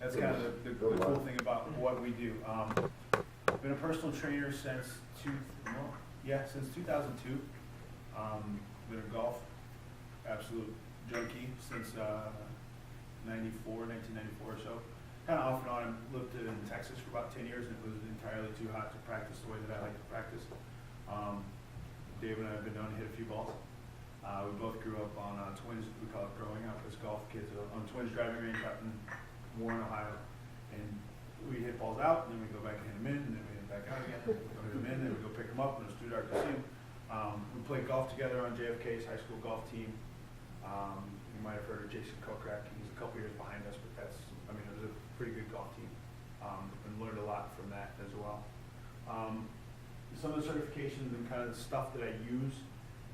That's kind of the cool thing about what we do. Been a personal trainer since since 2002. Been a golf absolute junkie since 1994 or so. Kind of off and on. I lived in Texas for about 10 years, and it was entirely too hot to practice the way that I like to practice. Dave and I have been known to hit a few balls. We both grew up on Twins, we call it growing up as golf kids, on Twins driving range out in Warren, Ohio. And we hit balls out, and then we go back and hit them in, and then we hit them back out again. We go hit them in, then we go pick them up, and it's too dark to see them. We played golf together on JFK's high school golf team. You might have heard of Jason Kokrak. He's a couple years behind us, but it was a pretty good golf team. And learned a lot from that as well. Some of the certifications and kind of the stuff that I use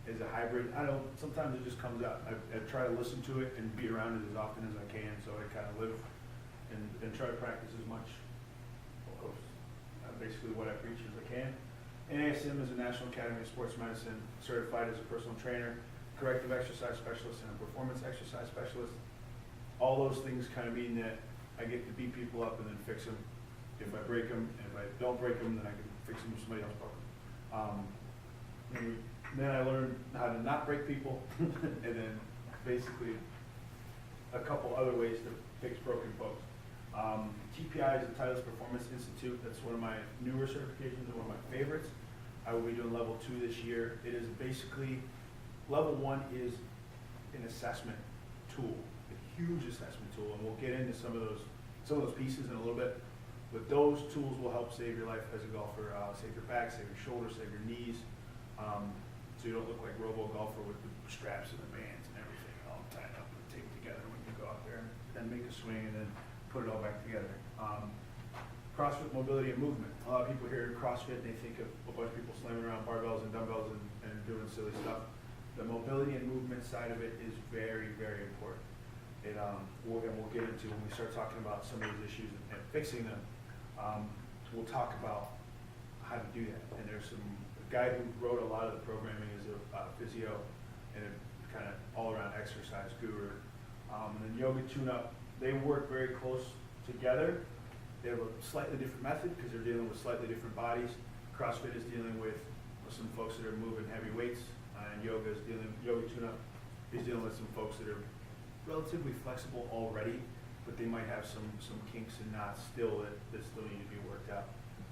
is a hybrid. Sometimes it just comes out. I try to listen to it and be around it as often as I can, so I kind of live and try to practice as much of basically what I preach as I can. NASM is a National Academy of Sports Medicine, certified as a personal trainer, corrective exercise specialist, and a performance exercise specialist. All those things kind of mean that I get to beat people up and then fix them. If I break them, and if I don't break them, then I can fix them if somebody else broke them. And then I learned how to not break people, and then basically a couple other ways to fix broken folks. TPI is the Titleist Performance Institute. That's one of my newer certifications and one of my favorites. I will be doing level 2 this year. It is basically, level 1 is an assessment tool, a huge assessment tool, and we'll get into some of those pieces in a little bit. But those tools will help save your life as a golfer, save your back, save your shoulders, save your knees, so you don't look like Robo Golfer with the straps and the bands and everything all tied up and taped together when you go out there and make a swing and then put it all back together. CrossFit mobility and movement. A lot of people hear CrossFit and they think of a bunch of people slamming around barbells and dumbbells and doing silly stuff. The mobility and movement side of it is very, very important. We'll get into when we start talking about some of these issues and fixing them. We'll talk about how to do that. And there's a guy who wrote a lot of the programming is a physio and a kind of all-around exercise guru. And then Yoga Tune-Up, they work very close together. They have a slightly different method because they're dealing with slightly different bodies. CrossFit is dealing with some folks that are moving heavy weights, and Yoga Tune-Up is dealing with some folks that are relatively flexible already, but they might have some kinks and knots still that still need to be worked out.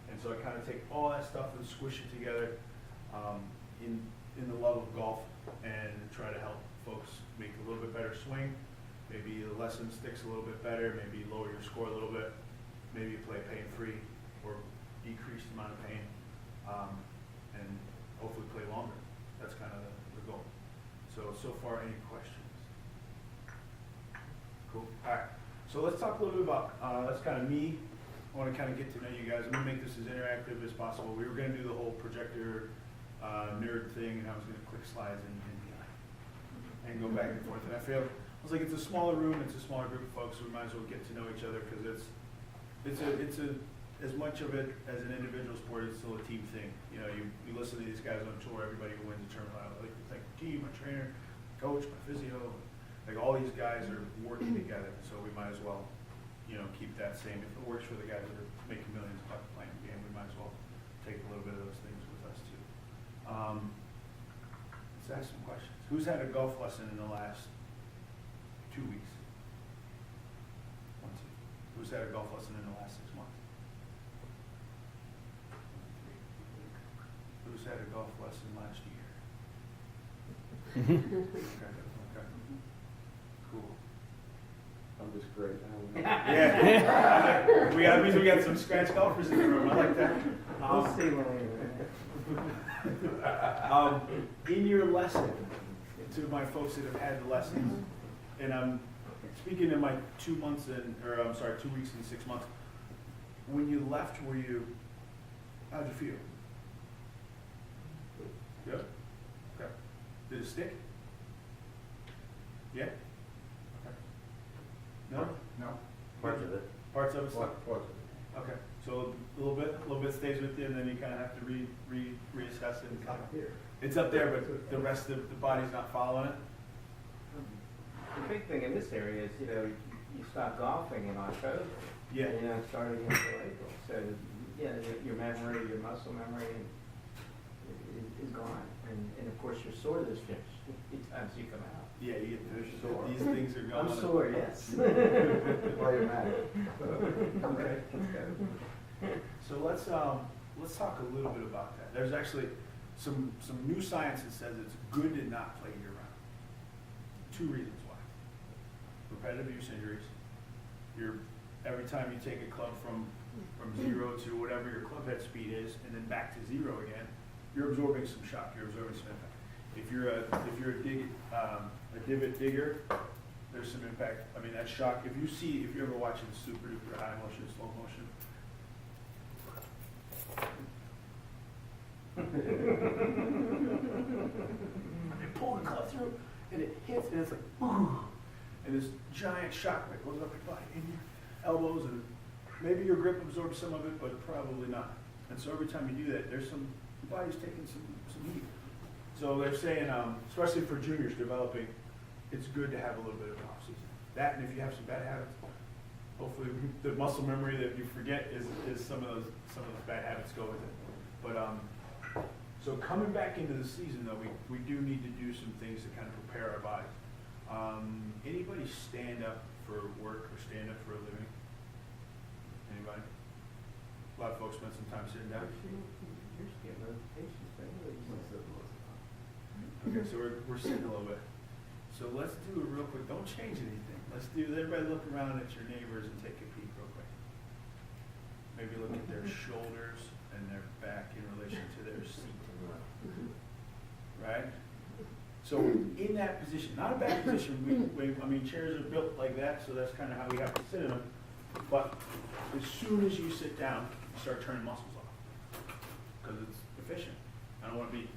And so I kind of take all that stuff and squish it together in the love of golf and try to help folks make a little bit better swing. Maybe the lesson sticks a little bit better, maybe lower your score a little bit, maybe you play pain-free or decreased amount of pain, and hopefully play longer. That's kind of the goal. So far, any questions? Cool. All right. So let's talk a little bit about, that's kind of me. I want to kind of get to know you guys. I'm going to make this as interactive as possible. We were going to do the whole projector nerd thing, and I was going to click slides and go back and forth. And I was like, it's a smaller room, it's a smaller group of folks, so we might as well get to know each other because it's as much of it as an individual sport, it's still a team thing. You know, you listen to these guys on tour, everybody who wins a tournament, I like to thank the team, my trainer, coach, my physio. Like all these guys are working together, so we might as well, keep that same. If it works for the guys that are making millions of bucks playing the game, we might as well take a little bit of those things with us too. Let's ask some questions. Who's had a golf lesson in the last 2 weeks? 1, 2. Who's had a golf lesson in the last 6 months? 1, 2, 3. Who's had a golf lesson last year? Okay. Cool. I'm just great. Yeah. We got some scratch golfers in the room. I like that. We'll see when we In your lesson, to my folks that have had the lessons, and I'm speaking in my 2 weeks and 6 months. When you left, how'd you feel? Good? Okay. Did it stick? Yeah? Okay. No? No. Parts of it. Parts of it stuck? Parts of it. Okay. So a little bit stays with you, and then you kind of have to reassess it. It's up here. It's up there, but the rest of the body's not following it? The big thing in this area is, you stop golfing in October. Yeah. And you don't start again until April. So, yeah, your memory, your muscle memory is gone. And of course, your soreness times you come out. Yeah, you get You're sore. these things are going. I'm sore, yes. While you're mad. Okay, let's go. So let's talk a little bit about that. There's actually some new science that says it's good to not play year round. 2 reasons why. Repetitive use injuries. Every time you take a club from 0 to whatever your club head speed is, and then back to 0 again, you're absorbing some shock. You're absorbing some impact. If you're a divot digger, there's some impact. I mean, that shock. If you're ever watching super duper high motion, slow motion. They pull the club through, and it hits, and it's like, ooh, and this giant shock that goes up your body, in your elbows, and maybe your grip absorbs some of it, but probably not. And so every time you do that, there's your body's taking some heat. So they're saying, especially for juniors developing, it's good to have a little bit of an off season. That, and if you have some bad habits, hopefully the muscle memory that you forget is some of those bad habits go with it. But so coming back into the season though, we do need to do some things to kind of prepare our bodies. Anybody stand up for work or stand up for a living? Anybody? A lot of folks spend some time sitting down. You're getting notifications, man. Okay, so we're sitting a little bit. So let's do it real quick. Don't change anything. Everybody look around at your neighbors and take a peek real quick. Maybe look at their shoulders and their back in relation to their seat. Right? So in that position, not a bad position, I mean, chairs are built like that, so that's kind of how we have to sit in them. But as soon as you sit down, you start turning muscles off because it's efficient. I don't want to be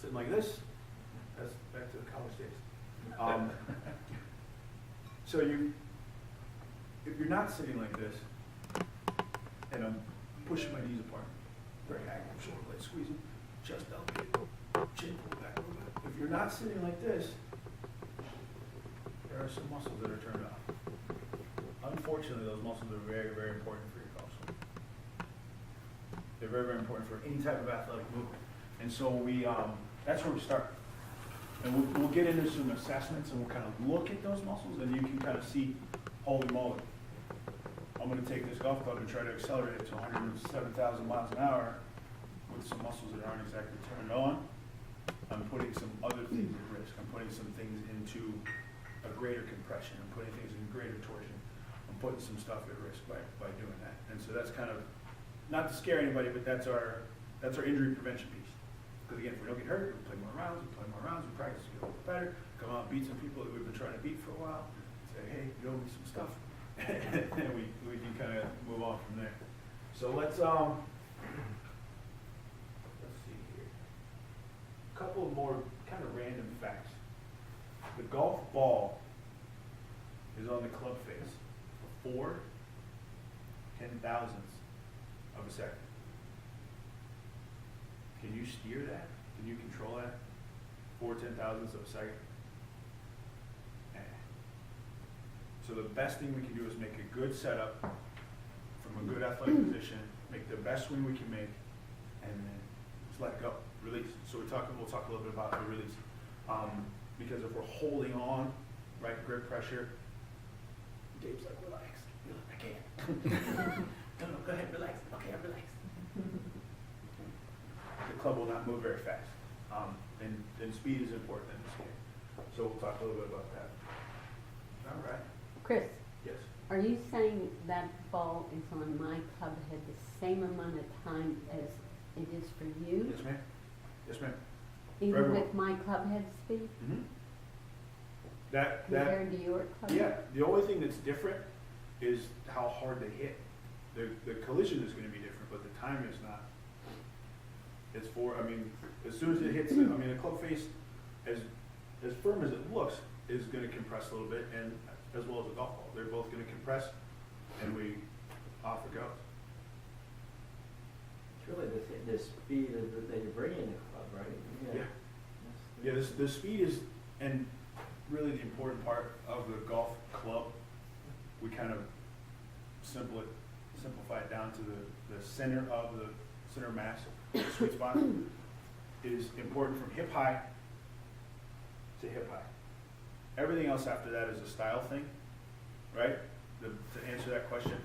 sitting like this. That's back to the college days. So if you're not sitting like this, and I'm pushing my knees apart, very active, shoulder blades squeezing, chest elevated, chin pulled back a little bit. If you're not sitting like this, there are some muscles that are turned off. Unfortunately, those muscles are very, very important for your golf swing. They're very, very important for any type of athletic movement. And so that's where we start. And we'll get into some assessments and we'll kind of look at those muscles and you can kind of see, holy moly, I'm going to take this golf club and try to accelerate it to 107,000 miles an hour with some muscles that aren't exactly turned on. I'm putting some other things at risk. I'm putting some things into a greater compression. I'm putting things in greater torsion. I'm putting some stuff at risk by doing that. And so that's kind of, not to scare anybody, but that's our injury prevention piece. Because again, if we don't get hurt, we play more rounds, we practice, we get a little better, come out and beat some people that we've been trying to beat for a while, say, hey, you owe me some stuff. And we can kind of move on from there. So let's see here. A couple of more kind of random facts. The golf ball is on the club face for 4 10,000ths of a second. Can you steer that? Can you control that? 4 10,000ths of a second? So the best thing we can do is make a good setup from a good athletic position, make the best swing we can make, and then just let it go, release. So we'll talk a little bit about the release. Because if we're holding on, right, grip pressure, Dave's like, relax. You're like, I can't. No, go ahead, relax. Okay, I'm relaxed. The club will not move very fast. And speed is important in this game. So we'll talk a little bit about that. All right. Chris, Yes. are you saying that ball is on my club head the same amount of time as it is for you? Yes, ma'am. Yes, ma'am. Even everyone. with my club head speed Mm-hmm. That compared to your club yeah. head? The only thing that's different is how hard they hit. The collision is going to be different, but the time is not. It's as soon as it hits, the club face, as firm as it looks, is going to compress a little bit, and as well as the golf ball. They're both going to compress, and off it goes. It's really the speed that you bring in the club, right? Yeah. Yeah, the speed is, and really the important part of the golf club. We kind of simplify it down to the center of the center mass, the sweet spot, is important from hip high to hip high. Everything else after that is a style thing, right? To answer that question,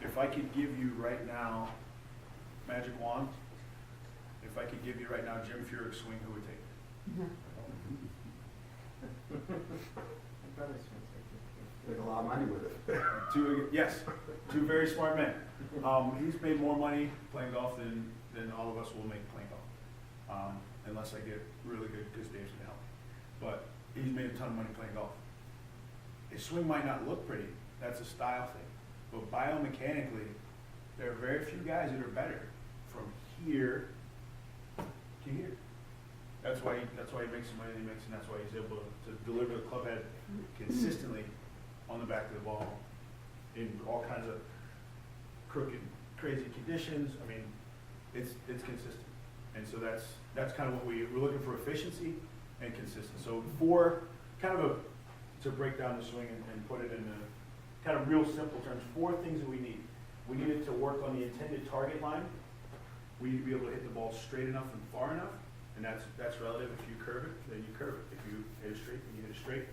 if I could give you right now magic wand, if I could give you right now Jim Furyk swing, who would take it? My brother swings like this. Make a lot of money with it. Two very smart men. He's made more money playing golf than all of us will make playing golf, unless I get really good because Dave's gonna help. But he's made a ton of money playing golf. His swing might not look pretty. That's a style thing. But biomechanically, there are very few guys that are better from here to here. That's why he makes the money that he makes, and that's why he's able to deliver the club head consistently on the back of the ball in all kinds of crooked, crazy conditions. I mean, it's consistent. And so that's kind of what we're looking for: efficiency and consistency. So to break down the swing and put it in kind of real simple terms, 4 things that we need. We need it to work on the intended target line. We need to be able to hit the ball straight enough and far enough, and that's relative. If you curve it, then you curve it. If you hit it straight, then you hit it straight.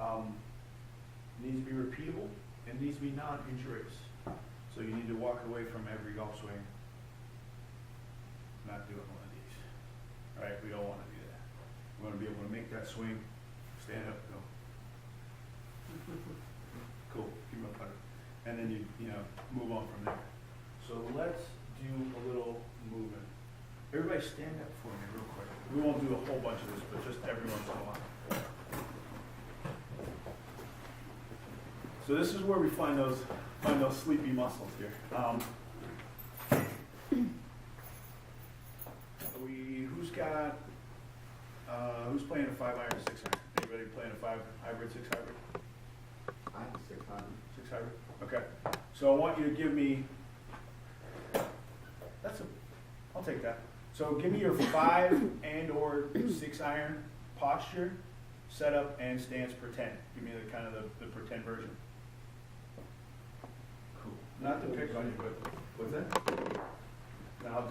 It needs to be repeatable, and it needs to be non-injurious. So you need to walk away from every golf swing not doing one of these. Right? We don't want to do that. We want to be able to make that swing, stand up, go. Cool, keep my putter. And then you move on from there. So let's do a little movement. Everybody stand up for me real quick. We won't do a whole bunch of this, but just every once in a while. So this is where we find those sleepy muscles here. Who's playing a 5-iron, 6-iron? Anybody playing a 5 hybrid, 6 hybrid? I have 600. 6 hybrid? Okay. So I want you to give me, I'll take that. So give me your 5 and or 6-iron posture, setup, and stance pretend. Give me the kind of the pretend version. Cool. Not to pick on you, but what's that? Now,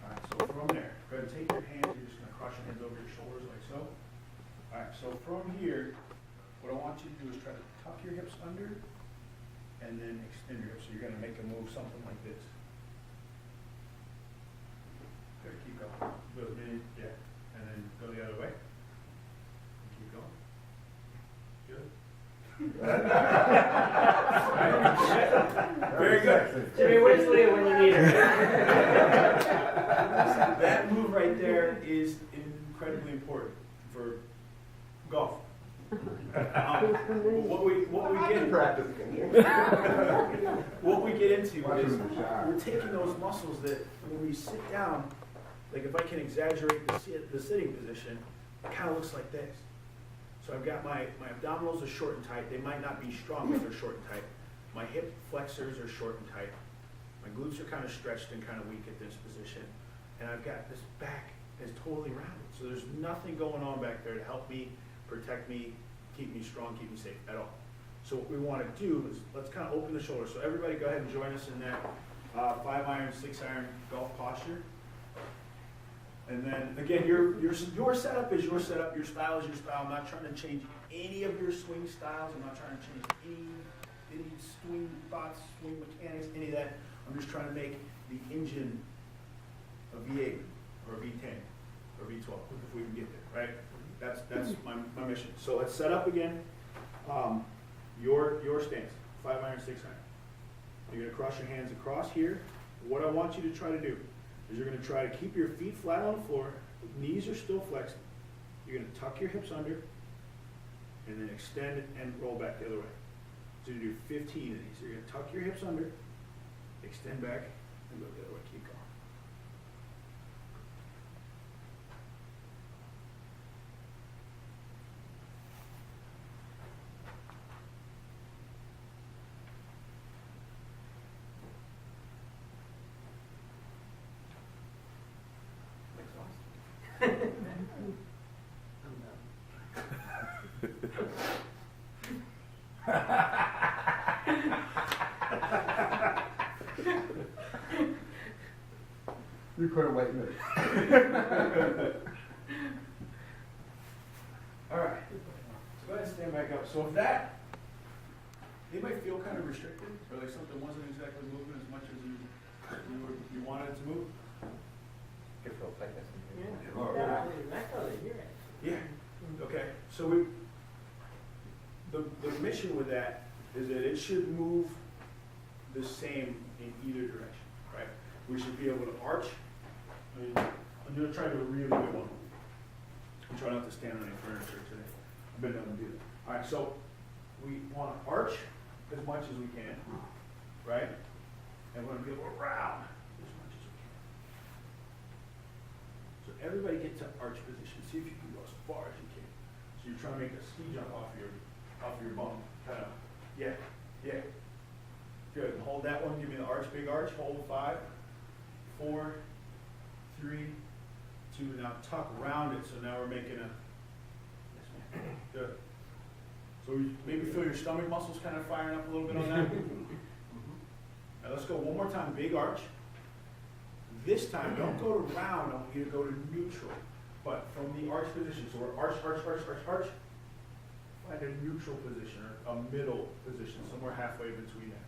alright, so from there, go ahead and take your hands, you're just going to cross your hands over your shoulders like so. Alright, so from here, what I want you to do is try to tuck your hips under and then extend your hips. So you're going to make a move something like this. Good, keep going. Good, yeah. And then go the other way. Keep going. Good. Very good. Jimmy, where's Leah when you need her? That move right there is incredibly important for golf. What we get into is we're taking those muscles that when we sit down, like if I can exaggerate the sitting position, it kind of looks like this. So I've got my abdominals are short and tight. They might not be strong, but they're short and tight. My hip flexors are short and tight. My glutes are kind of stretched and kind of weak at this position. And I've got this back is totally rounded. So there's nothing going on back there to help me, protect me, keep me strong, keep me safe at all. So what we want to do is let's kind of open the shoulders. So everybody go ahead and join us in that 5-iron, 6-iron golf posture. And then again, your setup is your setup, your style is your style. I'm not trying to change any of your swing styles. I'm not trying to change any swing thoughts, swing mechanics, any of that. I'm just trying to make the engine a V8 or a V10 or a V12 if we can get there, right? That's my mission. So let's set up again. Your stance, 5-iron, 6-iron. You're going to cross your hands across here. What I want you to try to do is you're going to try to keep your feet flat on the floor. Knees are still flexed. You're going to tuck your hips under and then extend and roll back the other way. So you do 15 of these. You're going to tuck your hips under, extend back, and go the other way. Keep going. You couldn't wait a minute. All right, so go ahead and stand back up. So if that, anybody feel kind of restricted, or like something wasn't exactly moving as much as you wanted it to move? It feels like this. Yeah, okay, so the mission with that is that it should move the same in either direction, right? We should be able to arch. I mean, I'm gonna try to do a really good one. I'm trying not to stand on any furniture today. I've been known to do that. All right, so we want to arch as much as we can, right? And we're gonna be able to round as much as we can. So everybody get to arch position. See if you can go as far as you can. So you're trying to make a ski jump off your bum, kind of. Yeah, yeah. Good. And hold that one. Give me the arch, big arch. Hold 5, 4, 3, 2. Now tuck around it. So now we're making a. Yes, ma'am. Good. So we maybe feel your stomach muscles kind of firing up a little bit on that. Now let's go one more time. Big arch. This time, don't go to round. I want you to go to neutral. But from the arch position, so we're arch, arch, arch, arch, arch. Find a neutral position or a middle position, somewhere halfway between that.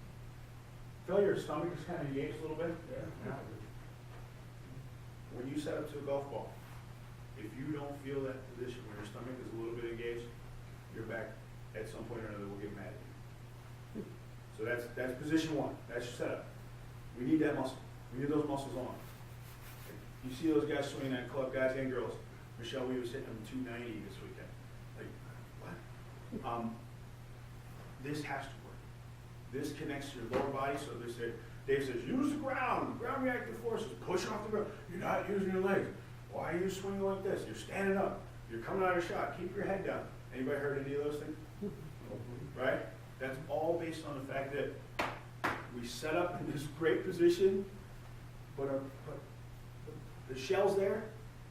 Feel your stomach is kind of engaged a little bit? Yeah. When you set up to a golf ball, if you don't feel that position where your stomach is a little bit engaged, your back at some point or another will get mad at you. So that's position 1. That's your setup. We need that muscle. We need those muscles on. You see those guys swinging that club, guys and girls. Michelle, we was hitting them 290 this weekend. Like, what? This has to work. This connects to your lower body, so they say, Dave says, use the ground reactive forces, push off the ground. You're not using your legs. Why are you swinging like this? You're standing up. You're coming out of shot. Keep your head down. Anybody heard any of those things? Right? That's all based on the fact that we set up in this great position, but the shell's there,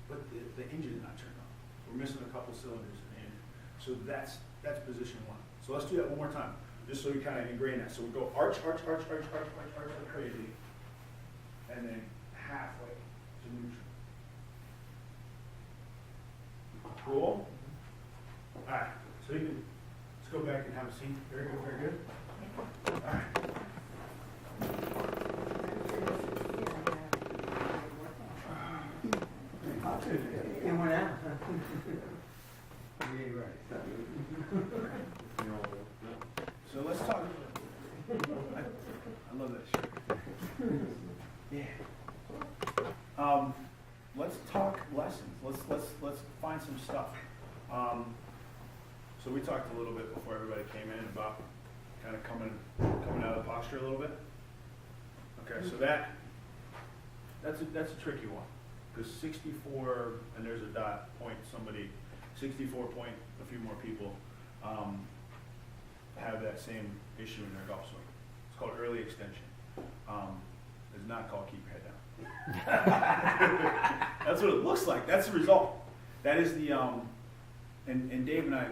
but the engine's not turned on. We're missing a couple cylinders in the engine. So that's position 1. So let's do that one more time, just so you kind of ingrain that. So we go arch, arch, arch, arch, arch, arch, arch like crazy, and then halfway to neutral. Cool? All right, so you can, let's go back and have a seat. Very good, very good. All right. It went out. Yeah, right. So let's talk. I love that shirt. Yeah. Let's talk lessons. Let's find some stuff. So we talked a little bit before everybody came in about kind of coming out of the posture a little bit. Okay, so that's a tricky one, because 64 and there's a dot point somebody 64 point a few more people have that same issue in their golf swing. It's called early extension. It's not called keep your head down. That's what it looks like. That's the result. That is the and Dave and I,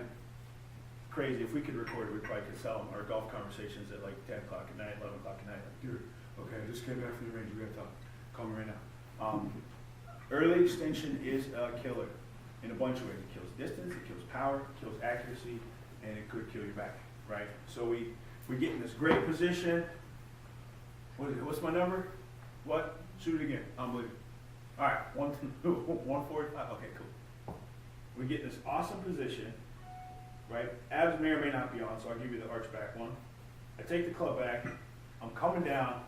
crazy. If we could record it, we probably could sell them our golf conversations at like 10 o'clock at night, 11 o'clock at night. Like, dude, okay, I just came back from the range. We got to talk. Call me right now. Early extension is a killer in a bunch of ways. It kills distance, it kills power, it kills accuracy, and it could kill your back, right? So we get in this great position. What's my number? What? Shoot it again. Unbelievable. All right, 145. Okay, cool. We get in this awesome position, right? Abs may or may not be on, so I'll give you the arch back one. I take the club back. I'm coming down.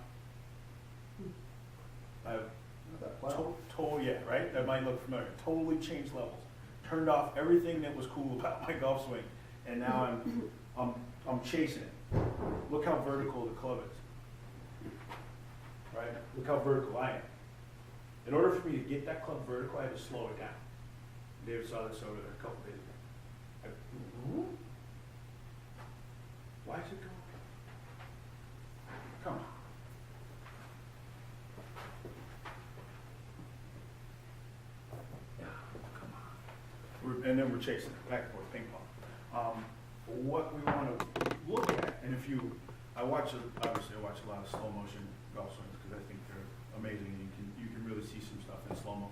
Yeah, right? That might look familiar. Totally changed levels. Turned off everything that was cool about my golf swing, and now I'm chasing it. Look how vertical the club is. Right? Look how vertical I am. In order for me to get that club vertical, I had to slow it down. David saw this over there a couple days ago. Why is it going? Come on. And then we're chasing it back and forth, ping pong. what we want to look at, and if you, obviously I watch a lot of slow motion golf swings because I think they're amazing, and you can really see some stuff in slow mo.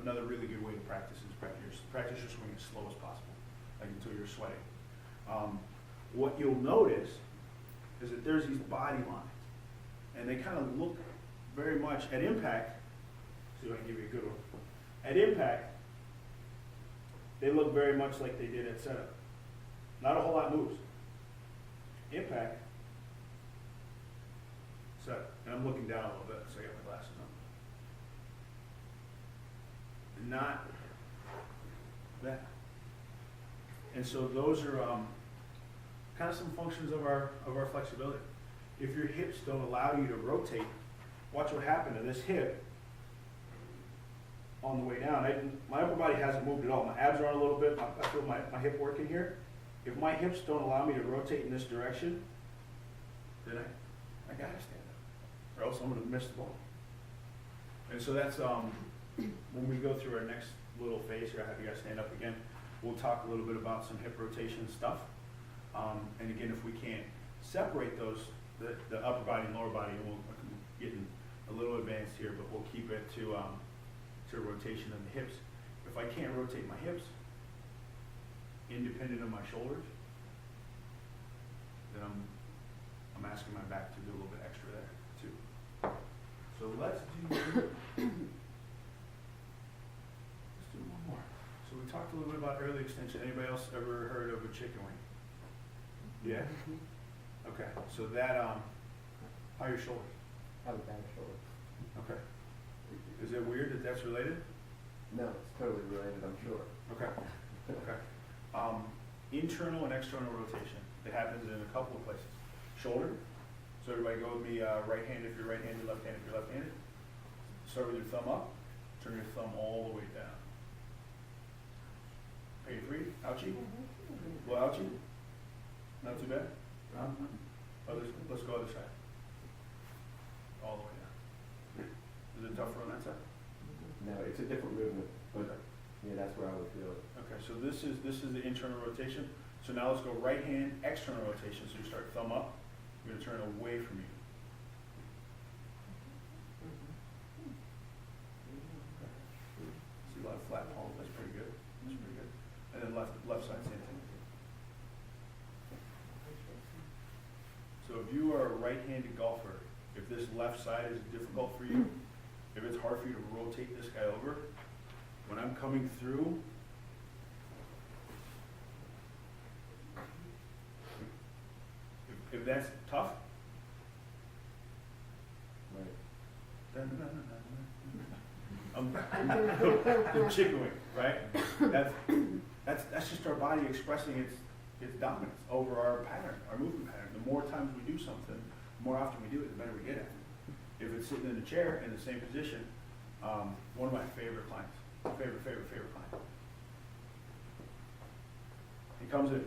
Another really good way to practice is practice your swing as slow as possible, like until you're sweating. What you'll notice is that there's these body lines, and they kind of look very much at impact. See if I can give you a good one. At impact, they look very much like they did at setup. Not a whole lot moves. Impact, setup. And I'm looking down a little bit, so I got my glasses on. Not that. And so those are kind of some functions of our flexibility. If your hips don't allow you to rotate, watch what happened to this hip on the way down. My upper body hasn't moved at all. My abs are on a little bit. I feel my hip working here. If my hips don't allow me to rotate in this direction, then I gotta stand up, or else I'm gonna miss the ball. And so that's when we go through our next little phase here. I have you guys stand up again. We'll talk a little bit about some hip rotation stuff. And again, if we can't separate those, the upper body and lower body, we'll get a little advanced here, but we'll keep it to rotation of the hips. If I can't rotate my hips, independent of my shoulders, then I'm asking my back to do a little bit extra there too. So let's do one more. So we talked a little bit about early extension. Anybody else ever heard of a chicken wing? Yeah? Okay, so that, how are your shoulders? Have a bad shoulder. Okay. Is it weird that that's related? No, it's totally related, I'm sure. Okay, okay. Internal and external rotation. It happens in a couple of places. Shoulder. So everybody go with me, right hand if you're right-handed, left hand if you're left-handed. Start with your thumb up. Turn your thumb all the way down. Are you free? Ouchie? Well, ouchie? Not too bad? Let's go other side. All the way down. Is it tougher on that side? No, it's a different movement, but yeah, that's where I would feel it. Okay, so this is the internal rotation. So now let's go right hand, external rotation. So you start thumb up, you're gonna turn away from you. Okay. See a lot of flat palms, that's pretty good. That's pretty good. And then left side, same thing. So if you are a right-handed golfer, if this left side is difficult for you, if it's hard for you to rotate this guy over, when I'm coming through, if that's tough, Right. I'm chicken wing, right? That's just our body expressing its dominance over our pattern, our movement pattern. The more times we do something, the more often we do it, the better we get at it. If it's sitting in a chair in the same position, one of my favorite clients, favorite client. He comes in.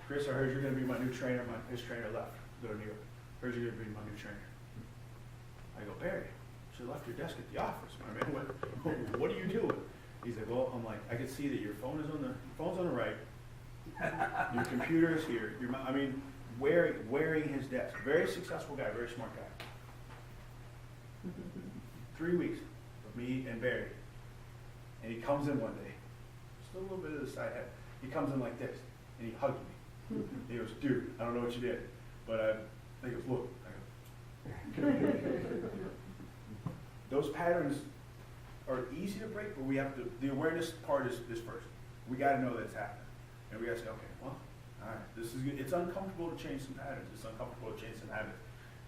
Chris, I heard you're going to be my new trainer. His trainer left. Go to New York. Heard you're going to be my new trainer. I go, Barry, you should have left your desk at the office, my man. What are you doing? He's like, well, I'm like, I can see that your phone's on the right. Your computer is here. Wearing his desk. Very successful guy, very smart guy. 3 weeks of me and Barry. And he comes in one day, just a little bit of the side head. He comes in like this, and he hugs me. He goes, dude, I don't know what you did, but he goes, look. I go, those patterns are easy to break, but we have to, the awareness part is first. We got to know that it's happening. And we got to say, okay, well, all right, this is good. It's uncomfortable to change some patterns. It's uncomfortable to change some habits.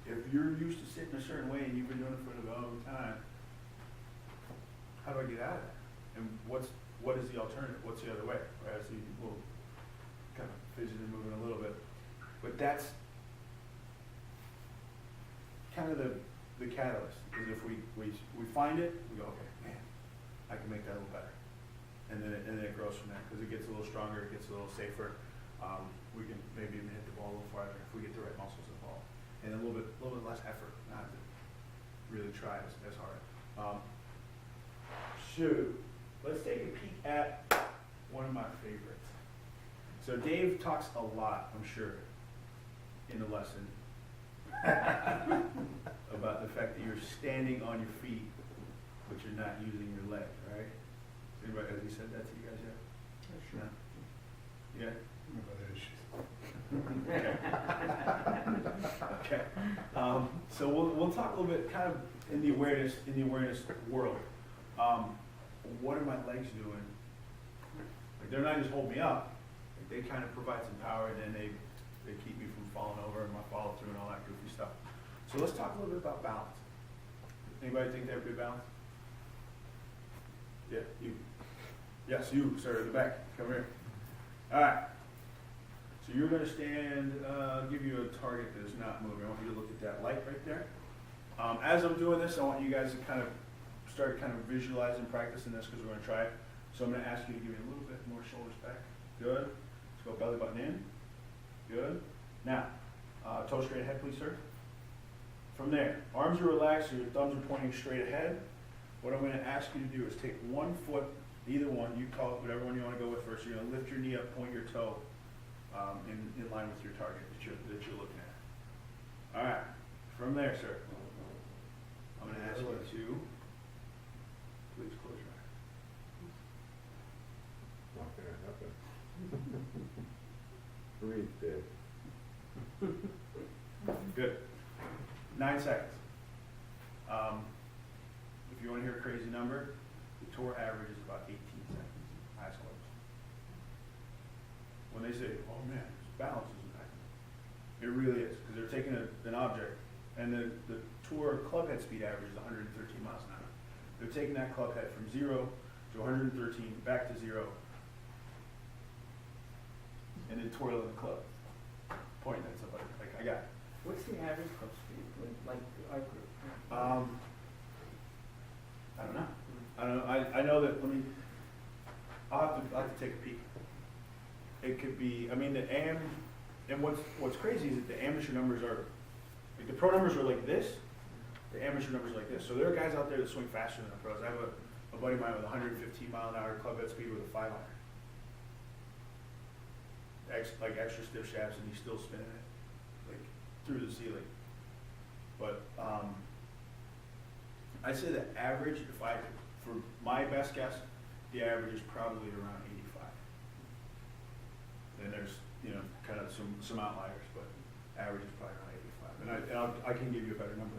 If you're used to sitting a certain way and you've been doing it for a long time, how do I get out of that? And what is the alternative? What's the other way? Right? I see people kind of fidgeting, moving a little bit. But that's kind of the catalyst, is if we find it, we go, okay, man, I can make that a little better. And then it grows from there, because it gets a little stronger, it gets a little safer. We can maybe even hit the ball a little farther if we get the right muscles involved. And a little bit less effort, not to really try as hard. So, let's take a peek at one of my favorites. So Dave talks a lot, I'm sure, in the lesson about the fact that you're standing on your feet, but you're not using your leg, right? Anybody, has he said that to you guys yet? Sure. Yeah? Okay. So we'll talk a little bit kind of in the awareness world. What are my legs doing? Like, they're not just holding me up, like, they kind of provide some power, and then they keep me from falling over and my follow through and all that goofy stuff. So let's talk a little bit about balance. Anybody think they have good balance? Yeah, you. Yes, you, sir, in the back. Come here. All right. So you're going to stand, give you a target that is not moving. I want you to look at that light right there. As I'm doing this, I want you guys to kind of start kind of visualizing, practicing this, because we're going to try it. So I'm going to ask you to give me a little bit more shoulders back. Good. Let's go belly button in. Good. Now, toe straight ahead, please, sir. From there, arms are relaxed, so your thumbs are pointing straight ahead. What I'm going to ask you to do is take one foot, either one, you call it whatever one you want to go with first. You're going to lift your knee up, point your toe in line with your target that you're looking at. All right. From there, sir, I'm going to ask you to please close your eyes. Not gonna happen. Breathe, Dave. Good. 9 seconds. If you want to hear a crazy number, the tour average is about 18 seconds. Eyes closed. When they say, "Oh man, balance is impacted," it really is, because they're taking an object, and the tour club head speed average is 113 miles an hour. They're taking that club head from 0 to 113, back to 0, and then twirling the club, pointing at somebody. Like, I got it. What's the average club speed, like our group? I don't know. I know that. I'll have to take a peek. It could be. I mean, and what's crazy is that the amateur numbers are, like, the pro numbers are like this. The amateur numbers are like this. So there are guys out there that swing faster than the pros. I have a buddy of mine with 115 mile an hour club head speed with a 5 iron. Like extra stiff shafts, and he's still spinning it, like, through the ceiling. But I'd say the average, for my best guess, the average is probably around 85. Then there's, kind of some outliers, but average is probably around 85. And I can give you a better number.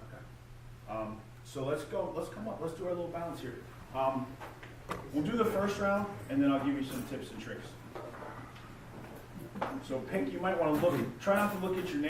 Okay. So let's come up, let's do our little balance here. We'll do the first round, and then I'll give you some tips and tricks. So Pink, you might want to try not to look at your name.